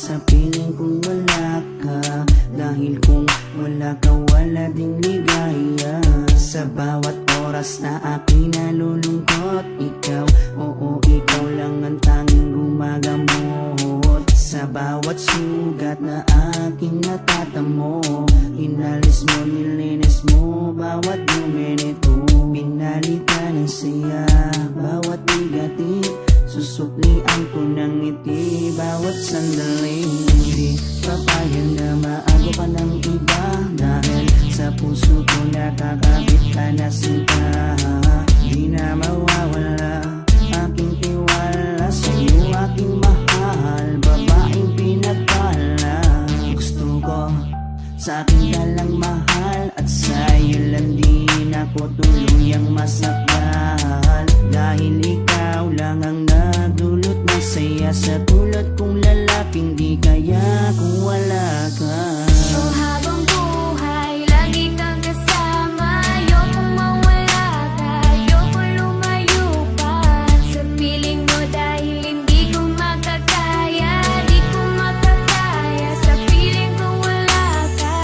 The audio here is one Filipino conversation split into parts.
sa piling kung wala ka. Dahil kung wala ka, wala ding ligaya. Sa bawat oras na aking nalulungkot, ikaw, oo, ikaw lang ang tanging gumagamot. Sa bawat sugat na aking natatamo, inalis mo, nilinis mo bawat minute. Pinalitan ng saya bawat bigatin, susuklian ko ng ngiti bawat sandali. Hindi papayag na maago ka ng iba, dahil sa puso ko nakakabit ka na sinta. Di na mawawala aking tiwala sa'yo, aking mahal, babaeng pinagpala. Gusto ko sa akin ka lang mahal, at sa'yo lang din ako tuluyang masakal. Dahil ikaw lang ang nagdulot ng saya, sa tulad kong lalaking di kaya kung wala ka. Oh, habang buhay, lagi kang kasama. Ayokong mawala ka, ayokong lumayo pa sa piling mo, dahil hindi ko makakaya, di ko makakaya sa piling kung wala ka.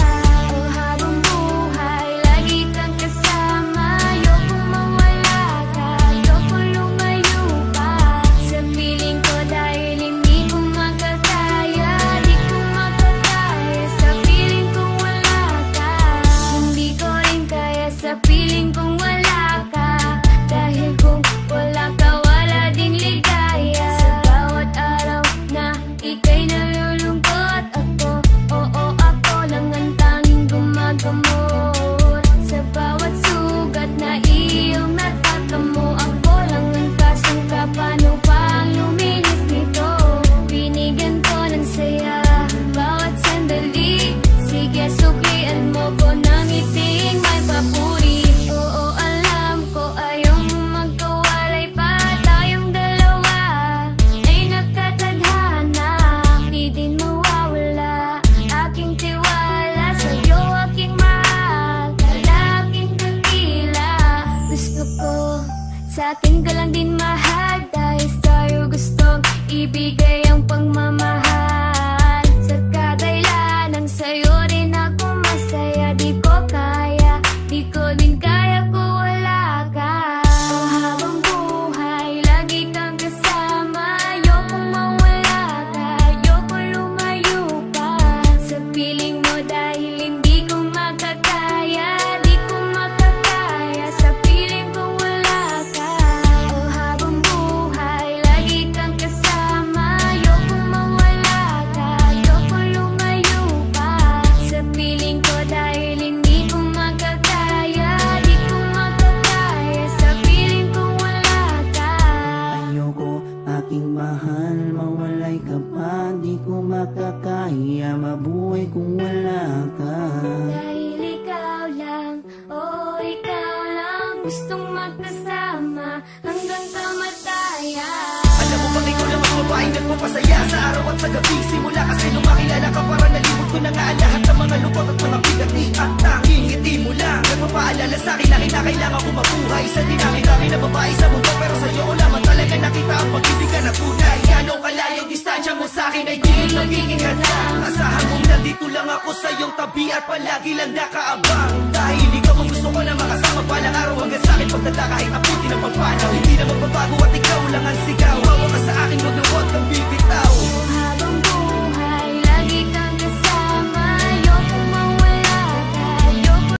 Oh, habang buhay, lagi kang kasama. Ayokong mawala ka, ayokong lumayo pa sa piling ko, dahil hindi ko makakaya, di ko makakaya sa piling kung wala ka. Hindi ko rin kaya sa piling kung wala ka, dahil kung wala ka, wala ding ligaya. Sa bawat araw na ika'y nalulungkot, ako, oo, ako lang ang tanging gumagamot. Sa bawat sugat na iyong natatamo, ako lang ang kasangka. Paano pang luminis nito? Binigyan ko ng saya bawat sandali. Sige, suklian mo ko ng ngiting may papuri. Oo, alam ko ayaw mo magkawalay pa, tayong dalawa ay nagkatadhana. Di din mawawala aking tiwala sa'yo, aking mahal, lalaking dakila. Gusto ko sa akin ka lang din mahal, dahil sa'yo gustong ibigay ang pagmamahal. Sa kadailan ng sa'yo rin ako masaya, di ko kaya, di ko din kaya kung wala ka. Oh, habang buhay, lagi kang kasama. Ayokong mawala ka, ayokong lumayo pa sa piling mo, dahil hindi ko makakaya, di ko makakaya sa piling kung wala ka. Oh, habang buhay, lagi kang kasama. Ayokong mawala ka, ayokong lumayo pa sa piling ko, dahil hindi ko makakaya, di ko makakaya sa piling kung wala ka. Ayoko, aking mahal, mawalay ka pa, di ko makakaya mabuhay kung wala ka. Dahil ikaw lang, oh, ikaw lang gustong magkasama hanggang kamatayan. Alam mo bang ikaw lang ang babaeng nagpapasaya sa araw at sa gabi? Simula kasi nung makilala ka, para nalimot ko na nga ang lahat ng mga lungkot at mga bigati. At tanging ngiti mo lang nagpapaalala sa'kin na kinakailangan ko mabuhay. Sa dinami-dami na babae sa mundo, pero sa'yo ko lamang talaga nakita ang pag-ibig na tunay. Gano'ng kalayong distansya mo sa'kin ay di magiging hadlang. Asahan mong nandito lang ako sa iyong tabi at palagi lang nakaabang. Dahil ikaw ang gusto ko na makasama balang araw hanggang sa'kin pagdala kahit abutin ang pagpanaw. Hindi na magbabago at ikaw lang ang sigaw.